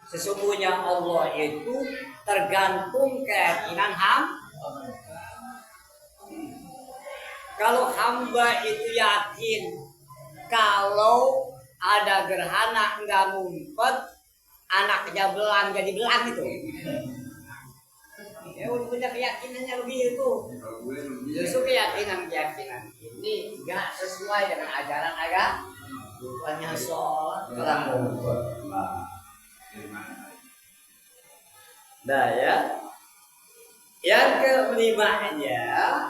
Sesungguhnya Allah itu tergantung keyakinan hamba. Kalau hamba itu yakin kalau ada gerhana nggak ngumpet, anaknya belang jadi belang itu. Ya udah punya keyakinannya begitu. Justru keyakinan ini nggak sesuai dengan ajaran agama. Bukannya sholat belang ngumpet. Nah ya, yang kelimanya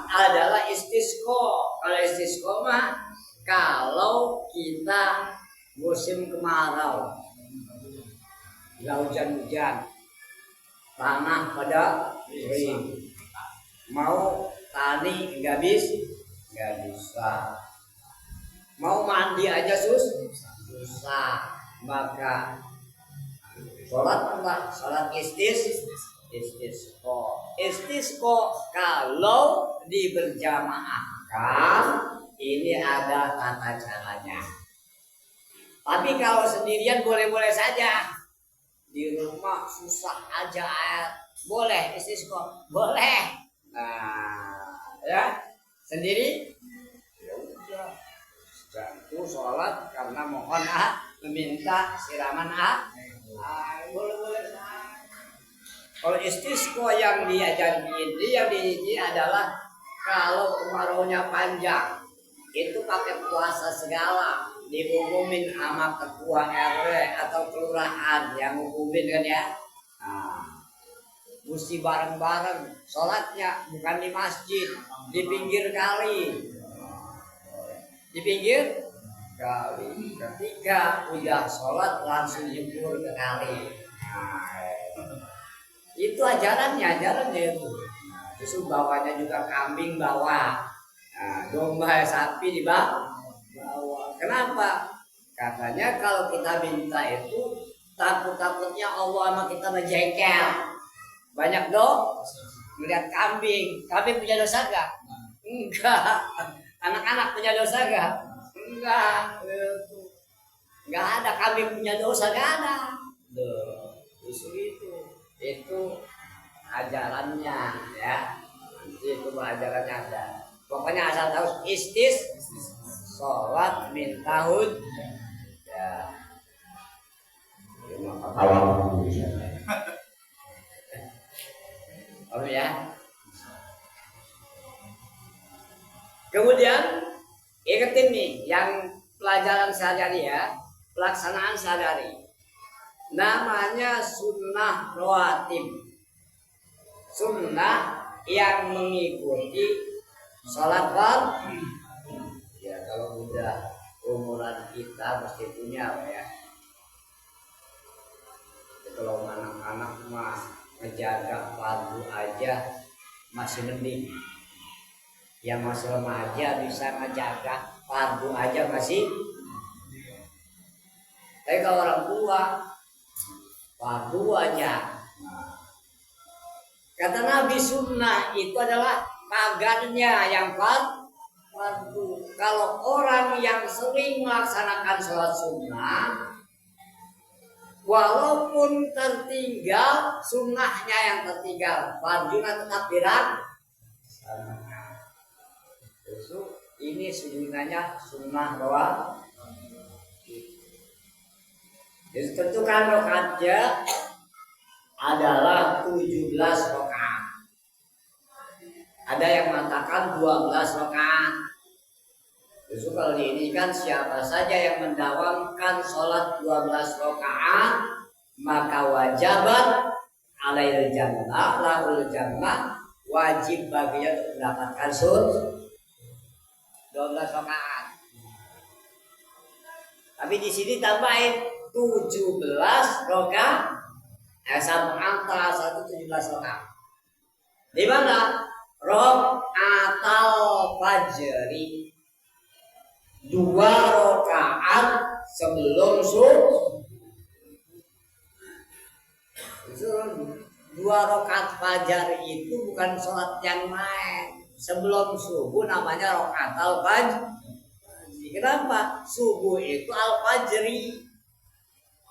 adalah istisqa. Kalau istisqa mah kalau kita musim kemarau, nggak hujan-hujan, tanah pada kering, mau tani nggak bisa, mau mandi aja susah, maka sholat apa? Sholat istisqa. Istisqa kalau diberjamaahkan ini ada tata caranya. Tapi kalau sendirian boleh-boleh saja. Di rumah susah aja boleh istisqa, boleh. Nah, ya sendiri ya udah. Itu sholat karena mohon meminta siraman boleh-boleh. Kalau istisqa yang diajarkan ini yang diizinkan adalah kalau kemaraunya panjang itu pakai puasa segala, diumumin sama ketua RW atau kelurahan yang ngumumin kan ya. Nah, mesti bareng-bareng sholatnya bukan di masjid, di pinggir kali. Di pinggir kali. Ketika udah sholat langsung nyebur ke kali. Itu ajarannya itu. Terus bawanya juga kambing bawa, domba sapi dibawa. Kenapa? Katanya kalau kita minta itu takutnya Allah sama kita menjengkel. Banyak melihat kambing punya dosa gak? Enggak. Anak-anak punya dosa gak? Enggak ada kambing punya dosa, gak ada. Justru itu ajarannya ya. Nanti itu ajarannya ada. Pokoknya asal tahu sholat min tahun ya. Oh ya. Kemudian ingetin nih yang pelajaran sehari-hari ya, pelaksanaan sehari-hari. Namanya sunnah rawatib. Sunnah yang mengikuti sholat fardu. Ya kalau udah umuran kita mesti punya ya. Kalau anak-anak mah ngejaga fardu aja masih mending. Yang masih remaja bisa ngejaga fardu aja masih. Tapi kalau orang tua fardu aja. Kata Nabi sunnah itu adalah pagarnya yang fardu. Kalau orang yang sering melaksanakan sholat sunnah, walaupun tertinggal sunnahnya yang tertinggal, fardunya tetap dilaksanakan. Ini sebenarnya sunnah rawatib. Jadi tentukan rakaatnya adalah 17 rakaat. Ada yang mengatakan 12 rakaat. Justru kalau ini kan siapa saja yang mendawamkan sholat 12 rakaat maka wajibat alail jannah lahul jannah, wajib baginya untuk mendapatkan surga 12 rakaat. Tapi di sini tambahin 17 rakaat. Sama antara 17 rakaat. Di mana? Rakaatal fajri. 2 rakaat sebelum subuh. 2 rakaat fajar itu bukan sholat yang main. Sebelum subuh namanya rakaatal fajri. Kenapa? Subuh itu al-fajri.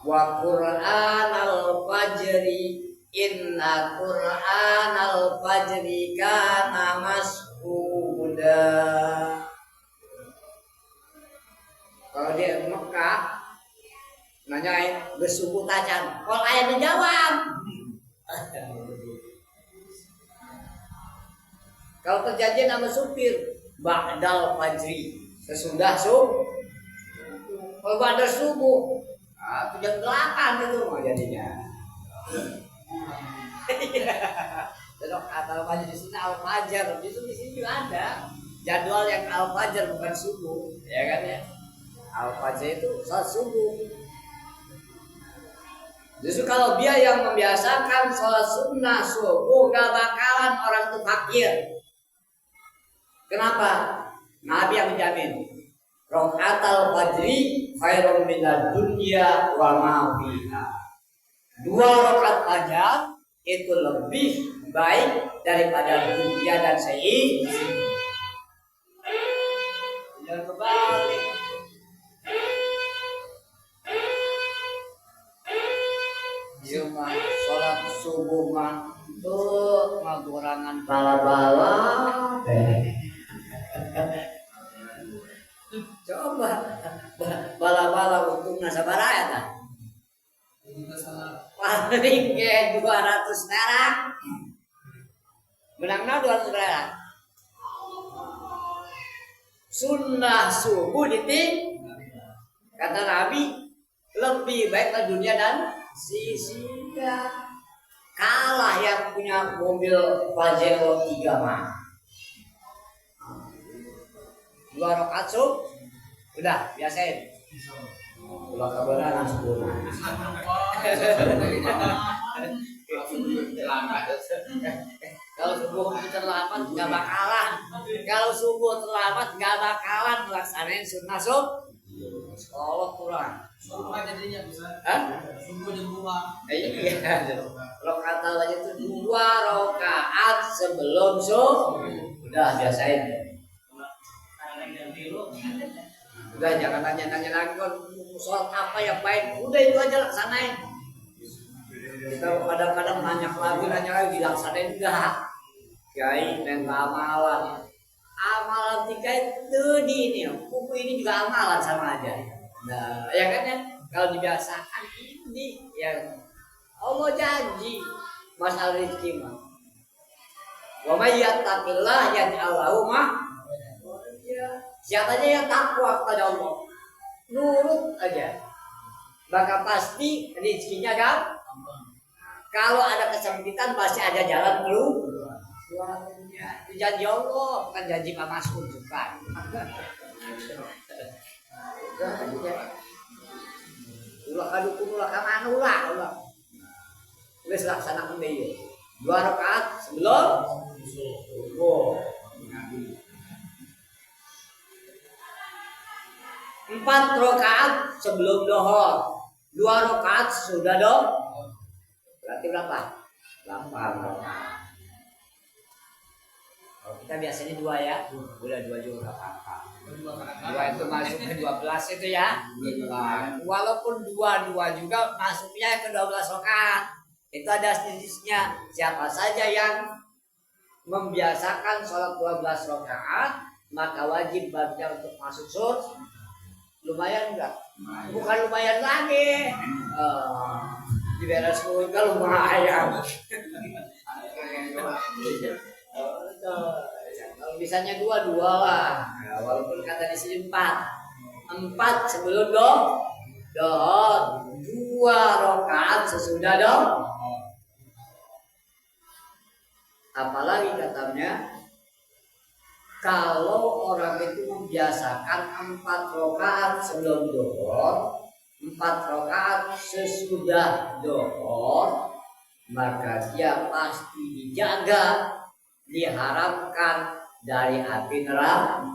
Wa Qur'anal fajri inna Qur'anal fajri kana mas'uda. Kalau dia Mekah nanyain bersuku tajan, kalau ayah menjawab. Kalau perjanjian sama supir, ba'dal fajri, sesudah subuh. Kalau ba'dal subuh, itu jam 8 itu mau jadinya. Jadi kata al-fajr di sini al-fajr, di sini juga ada jadwal yang al-fajr bukan subuh, ya kan ya? Al-fajr itu saat subuh. Justru kalau dia yang membiasakan sholat sunnah subuh gak bakalan orang itu fakir. Kenapa? Nabi yang menjamin. Rakaatul fajri khairun minad dunya wa ma fiha. 2 rakaat fajar itu lebih baik daripada dunia dan seisi. Jangan kebalik. Cuma sholat subuh mah tuh ngagurangan bala-bala. Coba bala-bala untungnya sabaraha ya ta? Paling ke 200 perak. Menangna 200 perak. Sunnah subuh diting kata Nabi lebih baiklah dunia dan sisinya. Kalah yang punya mobil Pajero 3 mah. 2 rakaat subuh udah biasain. Ulah kabaran langsung. Kalau subuh terlambat nggak bakalan. Kalau subuh terlambat nggak bakalan melaksanain sunnah subuh. Sekolah kurang. Subuh jadinya bisa. Subuh jam 2. Iya. Rakaat aja itu 2 rakaat sebelum subuh. Udah biasain. Udah jangan nanya-nanya lagi soal apa yang baik. Udah itu aja laksanain. Kita kadang-kadang nanya lagi dilaksanain enggak. Kiai dan amalan. Amalan 3 itu di ini. Buku ini juga amalan sama aja. Nah, ya kan ya? Kalau dibiasakan ini yang Allah janji masalah rezeki mah. Wa may yattaqillah yaj'al lahu siapanya yang takwa kepada Allah, nurut aja, maka pasti rezekinya kan. Kalau ada kesempitan pasti ada jalan keluar. Itu janji Allah, bukan janji Pak Mas'ud juga. Ulah kadukun ulah kamana ulah. Wis laksanakeun deui. 2 rakaat sebelum subuh. 4 rakaat sebelum dohor, 2 rakaat sudah dong. Berarti berapa? 8 rakaat. Kalau kita biasanya 2 ya, udah 2 juga apa-apa. 2 itu masuk ke 12 itu ya. Walaupun 2 juga masuknya ke 12 rakaat. Itu ada jenisnya. Siapa saja yang membiasakan sholat 12 rakaat, maka wajib baginya untuk masuk surga. Lumayan enggak? Bukan lumayan lagi. Di daerah surga lumayan. Kalau misalnya 2 lah. Walaupun kata di sini 4 sebelum dohor, 2 rakaat sesudah dohor. Apalagi katanya, kalau orang itu membiasakan 4 rakaat sebelum dohor, 4 rakaat sesudah dohor, maka dia pasti dijaga, diharamkan dari api neraka.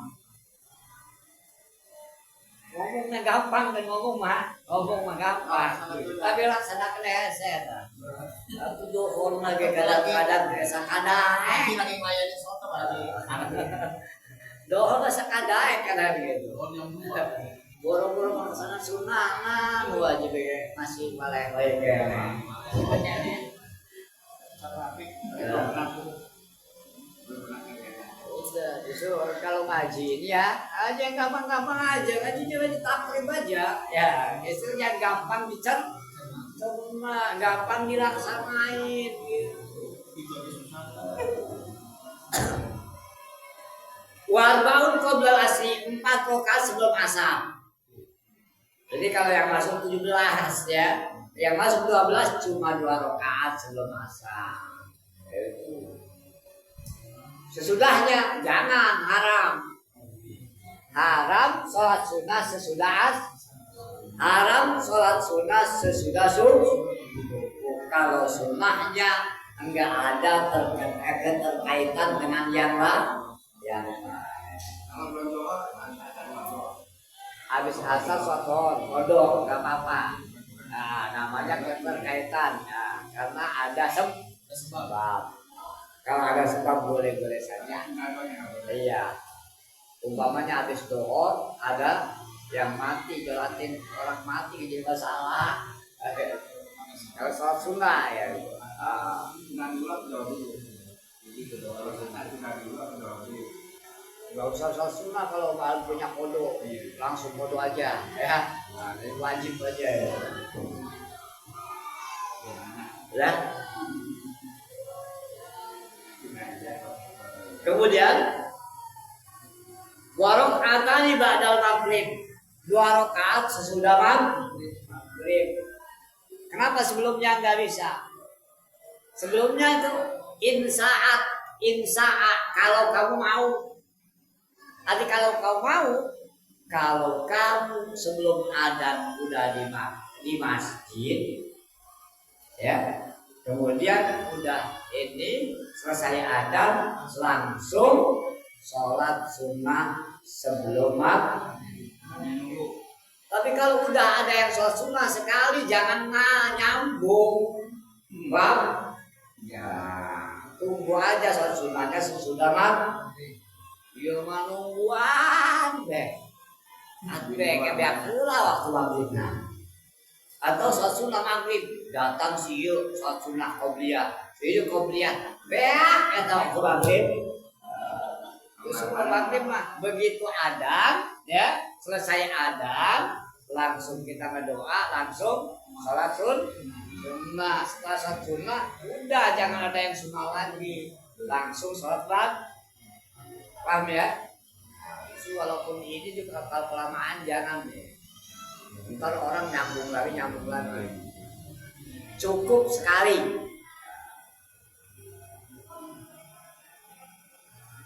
Ngomongnya gampang dan ngomong mah gampang, tapi laksanakan hese ta. Atuh dohor lagi kadang-kadang sakadae. Lagi mayanya soto lagi. Dohor sakadae kadang gitu. Dohor yang 2. boro-boro melaksanakan sunnah nah wajib masih malah baik ya. Udah, justru kalau ngaji ini ya aja yang gampang-gampang aja, ngaji cuma ditakrib aja ya, justru yang gampang dicerna, gampang dilaksanain gitu. Warbaun qoblal asri, 4 rakaat sebelum asar. Jadi kalau yang masuk 17 ya, yang masuk 12 cuma 2 rakaat sebelum asar. Sesudahnya jangan, haram sholat sunnah sesudah haram sholat sunnah sesudah subuh. Kalau sunnahnya enggak ada keterkaitan dengan yang lain. Habis asar sholat kodok nggak apa-apa. Nah, namanya keterkaitan ya, karena ada sebab. Kalau ada sebab boleh-boleh saja. Iya. Umpamanya habis doa ada yang mati, jolatin orang mati jadi masalah. Kalau sholat sunnah ya. Gak usah sholat sunnah kalau baru punya kodok, langsung kodok aja ya. Nah, ini wajib aja ya. Ya. Kemudian warok atani ba'dal maghrib, 2 rakaat sesudah maghrib. Kenapa sebelumnya nggak bisa? Sebelumnya itu insaat kalau kamu mau. Nanti kalau kamu sebelum adzan udah di masjid, ya, kemudian udah ini selesai adzan langsung sholat sunnah sebelum maghrib. Tapi kalau udah ada yang sholat sunnah sekali jangan nyambung, bang. Ya, tunggu aja sholat sunnahnya sesudah maghrib. Dia mah nungguan deh. Biar pula waktu maghribnya. Atau sholat sunnah maghrib datang siu sholat sunnah qobliyah. Itu qobliyah. Beak kata waktu maghrib. Sunnah maghrib mah begitu adzan ya, selesai adzan langsung kita berdoa, langsung sholat sunnah. Setelah sholat sunnah udah jangan ada yang sunnah lagi, langsung sholat maghrib. Paham ya? Walaupun ini juga kalau kelamaan jangan deh. Ntar orang nyambung lagi. Cukup sekali.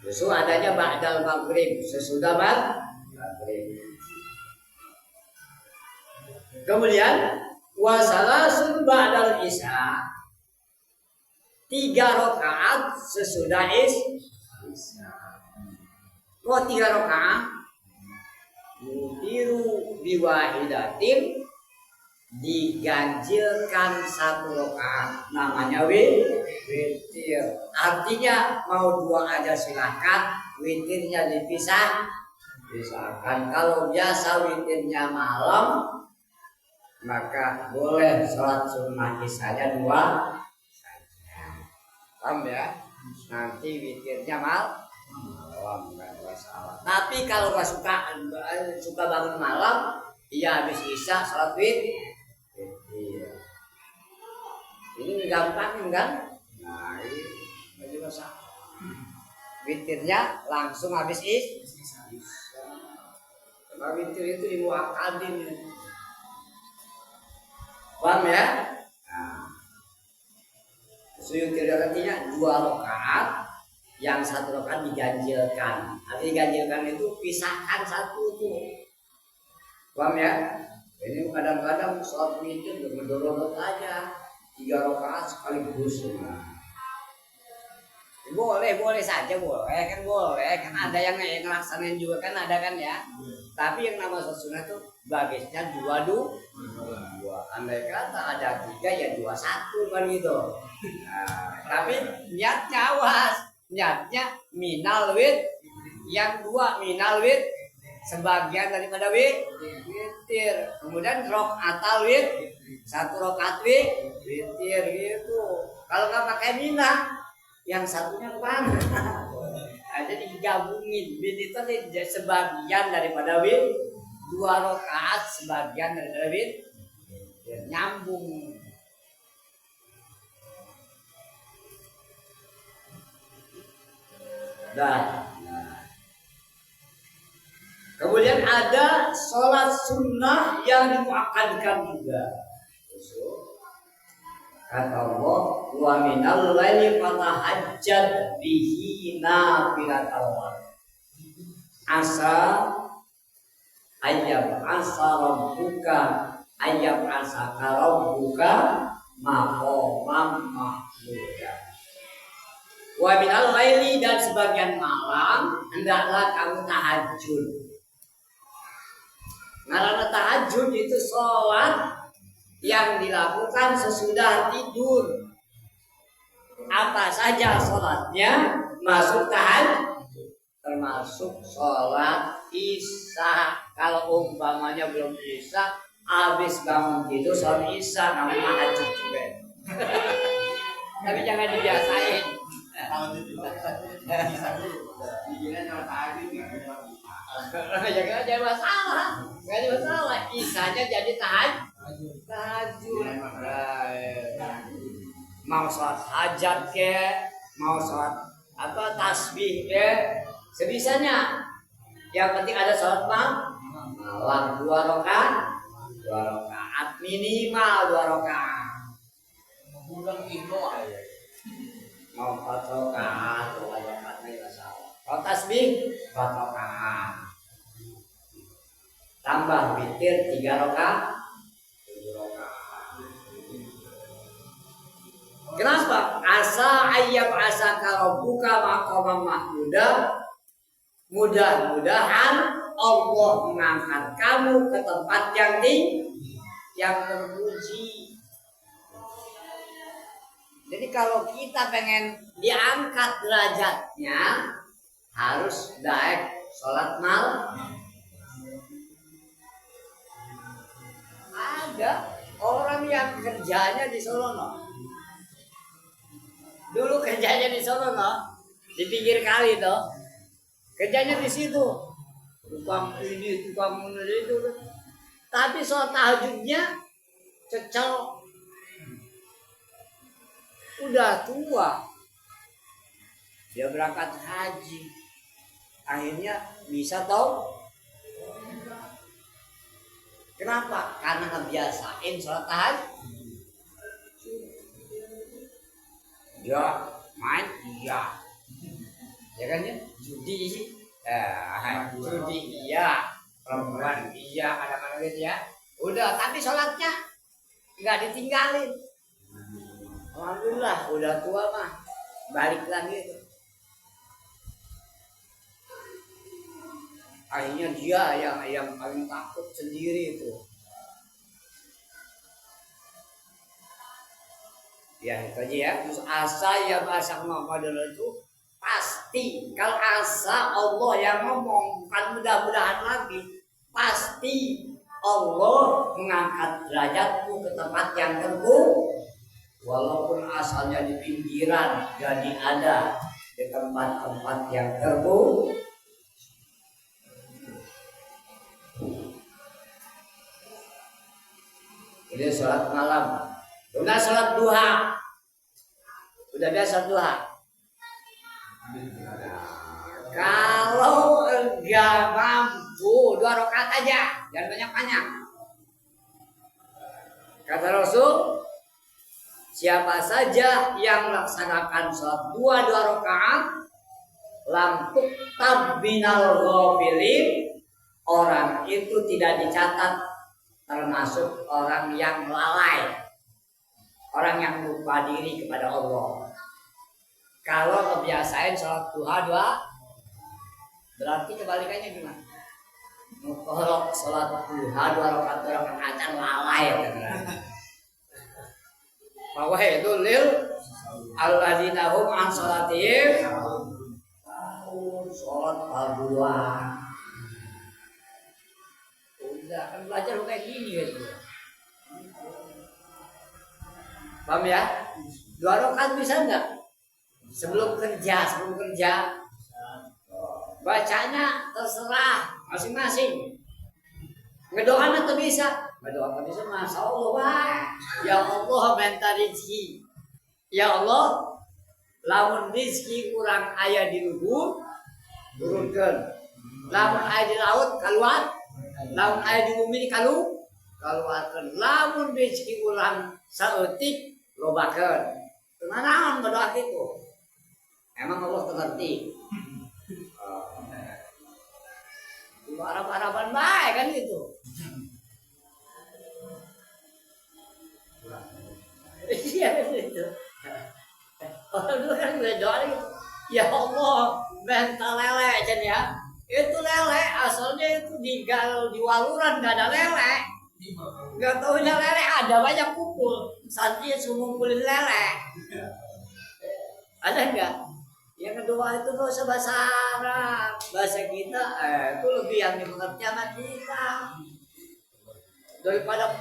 Justru adanya ba'dal maghrib, sesudah maghrib. Kemudian wasalasun ba'dal isya, 3 rakaat sesudah isya. Kok 3 rakaat? Yutiru biwahidatin, diganjilkan 1 rakaat, namanya witir. Artinya mau 2 aja silahkan, witirnya dipisahkan. Kalau biasa witirnya malam, maka boleh sholat sunnah isya 2 saja. Paham ya? Nanti witirnya malam. Tapi kalau nggak suka bangun malam, iya habis isya sholat witir. Ini gampang kan? Nah ini masalah. Witirnya langsung habis isya. Karena witir itu ilmu akadin. Paham ya? Nah, witir artinya 2 rakaat. Yang 1 rakaat diganjilkan. Artinya diganjilkan itu pisahkan 1 tuh. Paham ya? Ini kadang-kadang sholat witir berdorot aja 3 rakaat sekaligus. Boleh saja boleh kan ada yang ngelaksanain juga kan ada kan ya. Tapi yang nama sholat sunnah itu bagisnya 2. Andai kata ada 3 ya 2-1 kan gitu. Nah, tapi niatnya awas. Niatnya minal wit, yang 2 minal wit sebagian daripada witir. Kemudian rokaatal satu rokaat witir gitu. Kalau nggak pakai minah, yang satunya kemana? Jadi digabungin. Itu sebagian daripada dua rokaat, sebagian daripada nyambung. Nah. Kemudian ada sholat sunnah yang dimuakkadkan juga. Kata Allah, wa minal laili fatahajjad bihi nafilatan lak. Asa rabbuka asaka rabbuka maqamam mahmuda. Wa minal laili, dan sebagian malam hendaklah kamu tahajud. Karena tahajud itu sholat yang dilakukan sesudah tidur. Apa saja sholatnya masuk tahajud, termasuk sholat isya. Kalau umpamanya belum isya, habis bangun tidur sholat isya, namanya tahajud juga. Tapi jangan dibiasain. Jangan masalah, nggak ada masalah. Isanya jadi tahajud. Mau sholat hajat ke, mau sholat tasbih ke, sebisanya. Yang penting ada sholat malam 2 rakaat minimal 2 rakaat. Mau 4 rakaat, 2 rakaat nggak salah. Kalau tasbih 4 rakaat. Tambah witir 3 rakaat. Kenapa? Asa rabbuka maqamam mahmuda. Mudah-mudahan Allah mengangkat kamu ke tempat yang tinggi, yang terpuji. Jadi kalau kita pengen diangkat derajatnya, harus naik sholat malam. Ada orang yang kerjanya di Solono. Dulu kerjanya di Solono, di pinggir kali toh. Kerjanya di situ. Tukang ini, tukang itu. Tapi sholat tahajudnya cecel. Udah tua. Dia berangkat haji. Akhirnya bisa tahu. Kenapa? Karena ngebiasain sholat tahajud. Ya, main iya. Ya kan ya? Judi sih. Judi iya. Perempuan iya, kadang-kadang gitu ya. Udah, tapi sholatnya nggak ditinggalin. Alhamdulillah, udah tua mah. Balik lagi itu. Akhirnya dia yang paling takut sendiri itu. Ya itu aja ya. Terus asa ya bahasa Muhammad itu pasti. Kalau asa Allah yang ngomong, bukan mudah-mudahan lagi. Pasti Allah mengangkat derajatmu ke tempat yang tertinggi. Walaupun asalnya di pinggiran, jadi ada di tempat-tempat yang tertinggi. Ini sholat malam. Udah sholat duha. Udah biasa duha. Kalau enggak mampu 2 rakaat aja, jangan banyak-banyak. Kata Rasul, siapa saja yang melaksanakan sholat 2 rakaat, lam tuktab binal ghafilin, orang itu tidak dicatat termasuk orang yang lalai, orang yang lupa diri kepada Allah. Kalau kebiasaan sholat duha 2, berarti kebalikannya gimana? Kalau sholat duha 2 rakaat lalai kan? Bahwa itu lil alladzina hum an sholatihim sholat farduan. Paham ya? 2 rakaat bisa enggak? Sebelum kerja. Bacanya terserah masing-masing. Ngedoakan atau bisa? Ngedoakan bisa, Masya Allah, Pak. Ya Allah minta rezeki. Ya Allah, lamun rezeki kurang aya di luhur, turunkan. Lamun aya di laut, keluar. Lamun aya di bumi, keluarkan. Lamun rezeki kurang saeutik, lobakeun. Tenang berdoa gitu. Emang Allah mengerti. Arab-araban baik kan gitu. Iya gitu. Orang dulu kan berdoa gitu. Ya Allah, mental lele aja ya. Itu lele asalnya itu di waluran nggak ada lele. Nggak tahunya lele ada banyak kumpul. Santri semua ngumpulin lele. Ada nggak? Yang kedua itu nggak usah bahasa Arab, bahasa kita itu lebih yang dimengerti sama kita daripada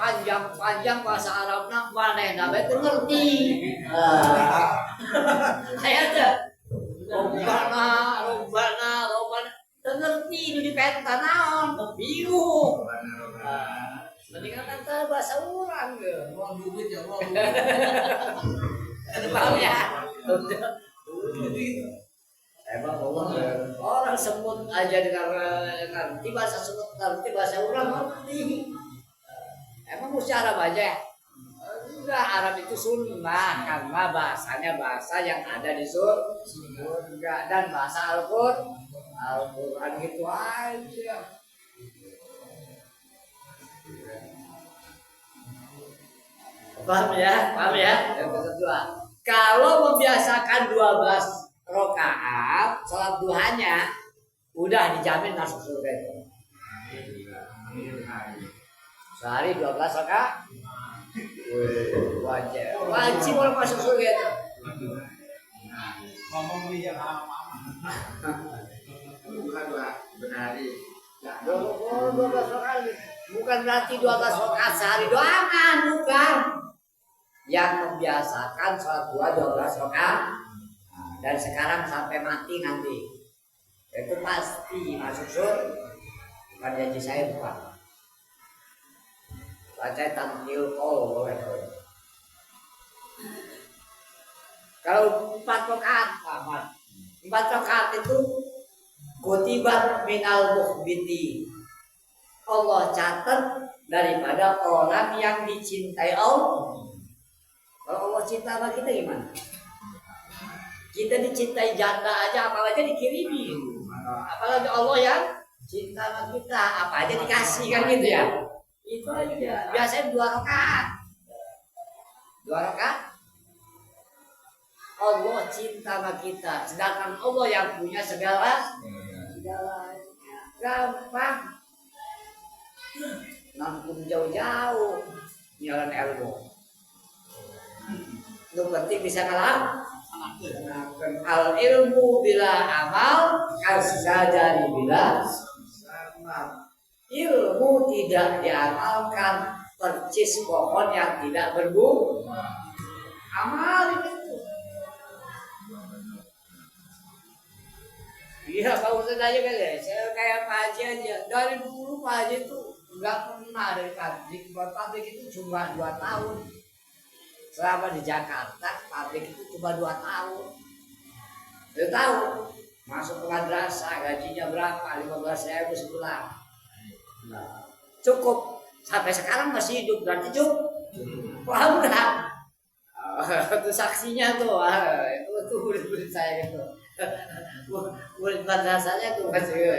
panjang bahasa Arabnya mana namanya itu ngerti. Ayatnya robbana ngerti itu di penta naon bingung. Mendingan kata bahasa orang gitu. Mau duit ya, mau. Paham ya? Emang Allah orang sebut aja dengan ngerti bahasa sebut ngerti bahasa orang ngerti. Emang mesti Arab aja? Enggak, Arab itu sunnah karena bahasanya bahasa yang ada di surga dan bahasa Al-Quran gitu aja. Paham ya? Yang kedua, kalau membiasakan 12 rakaat salat duhanya udah dijamin masuk surga itu. Sehari 12 rakaat. Wajib orang masuk surga itu. Ngomong dia Bukan benari. 12 rakaat. Bukan berarti 12 rakaat sehari doangan, bukan. Yang membiasakan sholat duha 12 rakaat. Dan sekarang sampai mati nanti itu pasti masuk surga. Bukan janji saya, bukan. Baca tamtil kol. Kalau 4 rakaat, 4 rakaat itu kutibat minal mukhbiti. Allah catat daripada orang yang dicintai Allah. Kalau Allah cinta sama kita gimana? Kita dicintai janda aja, apalagi dikirimi. Apalagi Allah yang cinta sama kita, apa aja dikasih kan gitu ya. Itu aja. Biasanya 2 rakaat. 2 rakaat. Allah cinta sama kita, sedangkan Allah yang punya segalanya. Gampang. Nampung jauh-jauh nyalan ilmu. Lu berarti bisa kalah. Al ilmu bila amal kasajari bila amal. Ilmu tidak diamalkan percis pohon yang tidak berbuah. Amal itu. Iya, kalau saya aja kan saya kayak Pak Haji aja. Dari dulu Pak Haji itu nggak pernah dari pabrik. Buat pabrik itu cuma 2 tahun. Selama di Jakarta, pabrik itu cuma 2 tahun. 2 tahun. Masuk ke madrasah, gajinya berapa? 15.000 sebulan. Nah, cukup. Sampai sekarang masih hidup, berarti cukup. Paham nggak? Itu saksinya tuh. Itu murid-murid saya gitu. Murid madrasahnya tuh masih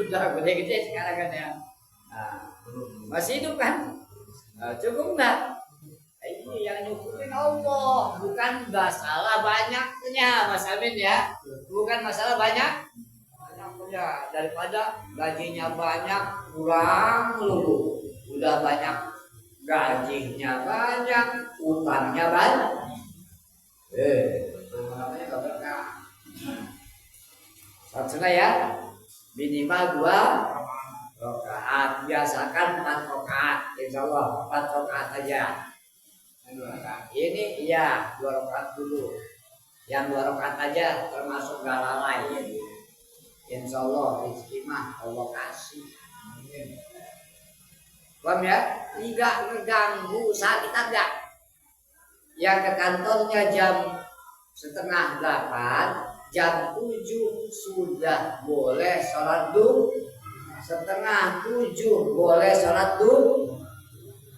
udah gede-gede sekarang kan ya. Nah, masih hidup kan? Cukup nggak? Ini yang nyukupin Allah, bukan masalah banyaknya, Mas Amin ya. Bukan masalah banyaknya, daripada gajinya banyak kurang lu. Udah banyak gajinya banyak, utangnya banyak. Namanya gak berkah. Maksudnya ya, minimal 2 rakaat. Biasakan 4 rakaat. Insya Allah 4 rakaat aja. 2 rakaat. ini iya 2 rakaat dulu. Yang 2 rakaat aja termasuk gak lalai ya. Insya Allah rezeki mah Allah kasih. Paham ya? Tidak mengganggu usaha kita enggak. Yang ke kantornya jam setengah 8, jam 7 sudah boleh sholat duhur. Setengah 7 boleh sholat duhur.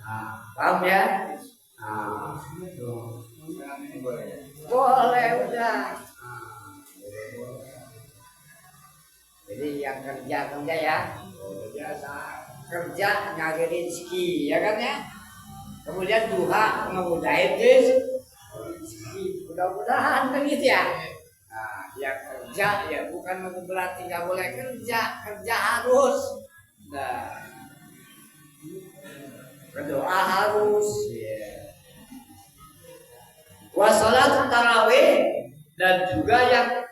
Nah, paham ya? Nah, boleh udah. Jadi yang kerja ya, kerja nyari rezeki ya kan ya. Kemudian duha ngemudahin rezeki. Mudah-mudahan kan gitu ya. Nah, yang kerja ya bukan berarti nggak boleh kerja harus. Nah, berdoa harus. Wassalat tarawih dan juga yang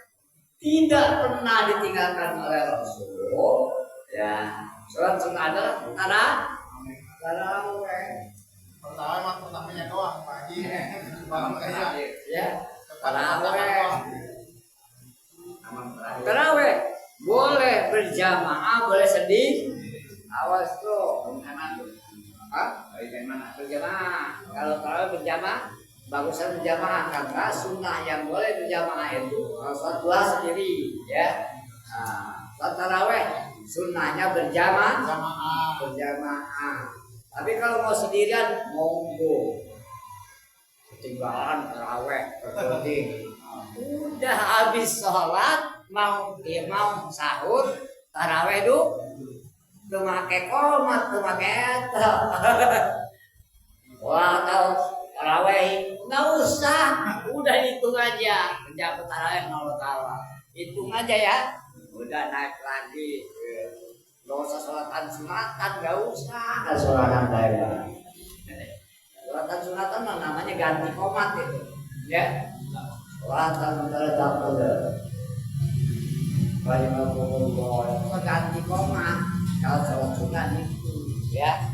tidak pernah ditinggalkan oleh Rasul ya. Sholat sunnah adalah tarawih. Pertamanya doang Pak Haji. Ya, tarawih boleh berjamaah, boleh sedih. Awas tuh, berjamaah. Kalau tarawih berjamaah, bagusnya berjamaah karena sunnah yang boleh berjamaah itu sholat duha sendiri ya. Nah, sholat tarawih sunnahnya berjamaah. Tapi kalau mau sendirian monggo. Ketinggalan tarawih berdoa. Udah habis sholat mau sahur tarawih tuh make komat, tuh make eta. Wah, tahu tarawih nggak usah, udah hitung aja kerja tarawih Allah, hitung aja ya, udah naik lagi. Gak usah sholatan sunatan, gak usah sholatan daerah. Sholatan sunatan namanya ganti komat itu, ya. Sholatan terdapat banyak itu ganti komat. Kalau sholat sunat itu, ya.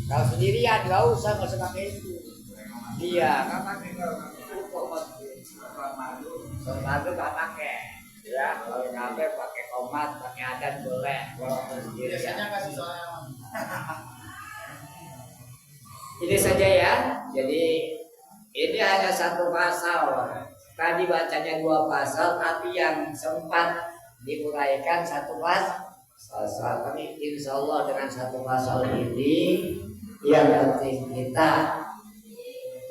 Kalau sendirian gak usah pakai itu. Iya, nggak pakai komat. Sholat itu nggak pakai. Ya, kalau nggak pakai komat, pakai adan boleh. Biasanya kasih soalnya. Ini saja ya. Jadi ini hanya 1 pasal. Tadi bacanya 2 pasal, tapi yang sempat diuraikan 1 pasal. Tapi insya Allah dengan 1 pasal ini, yang penting kita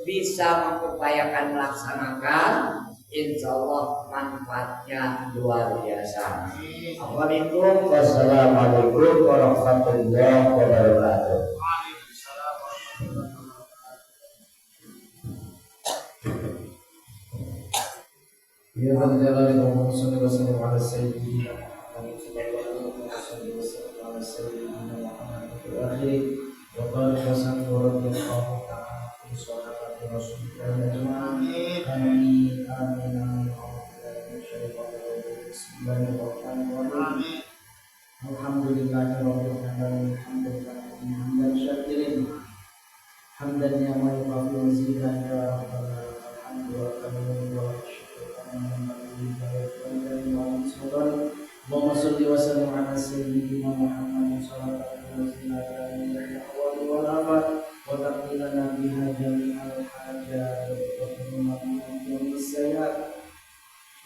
bisa mengupayakan melaksanakan. Insya Allah manfaatnya luar biasa. Wassalamualaikum warahmatullahi wabarakatuh. Ya Jalali wa salli wa sallim ala sayyidina Muhammad sallallahu alaihi wasallam ala sayyidina Muhammad wa alihi wa barik wa sallim wa radhiyallahu ta'ala fi sahabati Rasulillah ajma'in. Amin amin. Bismillahirrahmanirrahim. Alhamdulillahirabbil alamin. Hamdan syakirin. Hamdan ya yuwafi mazidan ya rabbal alamin. Wa kamin wa Allahumma salli wa sallim ala sayyidina Muhammad sallallahu alaihi wasallam wa taqilana biha jami'al hajat wa tunamina sayyi'at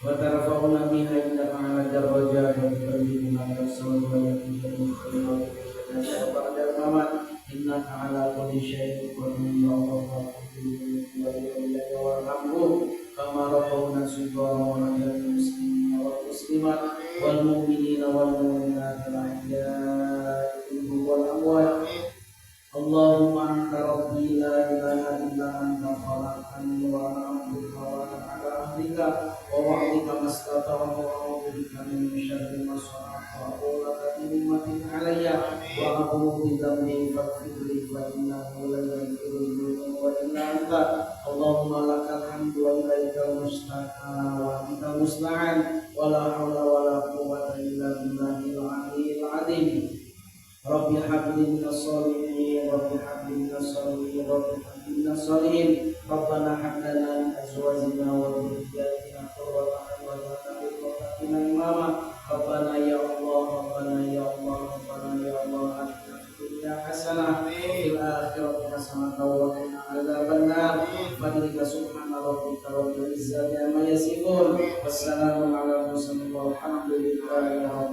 wa tarfa'una biha indaka ala darajat wa tukallimuna rasul wa yakunu khairan wa ba'da al-mamat innaka ala kulli syai'in qadir ya Allah wa rahmuhu kama rabbuna subhanahu wa ta'ala muslimin wal muslimat wal mu'minina wal mu'minat al ahya'i wal amwat. Allahumma anta rabbi la ilaha illa anta khalaqtani wa ana abduka wa ana ala ahdika wa wa'dika mastata'tu wa a'udzu bika min syarri ma sana'tu wa aqulu laka ni'matin 'alayya wa aqulu bi dhanbi faghfir li fa innahu la yaghfiru dhunuba illa anta. Allahumma lakal hamdu wa ilaikal musta'an wa antal musta'an wa la haula wa la quwwata illa billahil 'aliyyil 'azim. Rabbi habli minas solihin, Rabbi habli minas solihin, Rabbi habli minas solihin. Rabbana hab lana min azwajina wa dhurriyyatina qurrata a'yun waj'alna lil muttaqina imama. Rabbana ya Allah, Rabbana ya Allah, Rabbana ya Allah, atina fid dunya hasanah wa fil akhirati hasanah wa qina adzabannar. Fadlika subhana rabbika rabbil izzati amma yasifun. Wassalamu ala mursalin walhamdulillahi rabbil alamin.